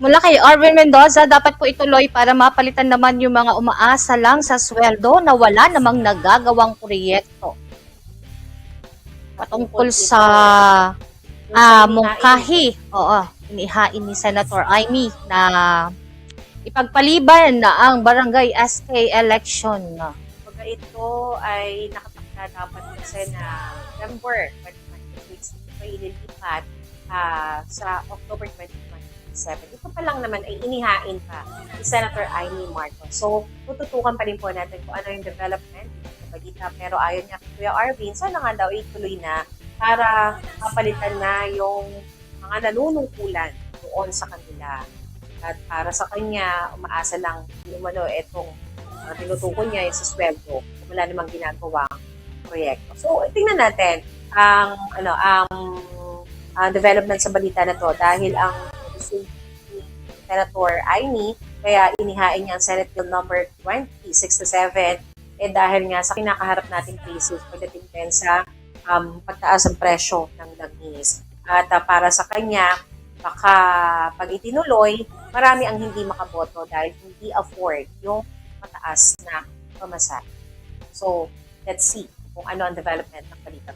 Mula kay Arvin Mendoza, dapat po ituloy para mapalitan naman yung mga umaasa lang sa sweldo na wala namang nagagawang proyekto. Patungkol Patungkol sa ito yung sa inihain. mungkahi, oo, inihain ni Senator Amy na ipagpaliban na ang barangay SK election. Kumbaga ito ay nakatakda dapat kasi na November 2026 ito ay ililipat sa October 2027. Ito pa lang naman ay inihain pa ni Senator Amy Marcos. So, tututukan pa rin po natin kung ano yung development sa balita. Pero ayon niya kay Kuya Arvin, sana nga daw ituloy na para mapalitan na yung mga nanunungkulan doon sa kanila. At para sa kanya, umaasa lang umano itong tinutukoy niya yung sa sweldo. Wala namang ginagawang proyekto. So, tingnan natin ang development sa balita na to dahil ang decision ni Senator Amy kaya inihain niya ang Senate Bill number 2067 dahil nga sa kinakaharap nating cases pagdating din sa pagtaas ng presyo ng langis. At para sa kanya, baka pag itinuloy, marami ang hindi makaboto dahil hindi afford yung mataas na pamasahe. So, let's see kung ano ang development ng balita.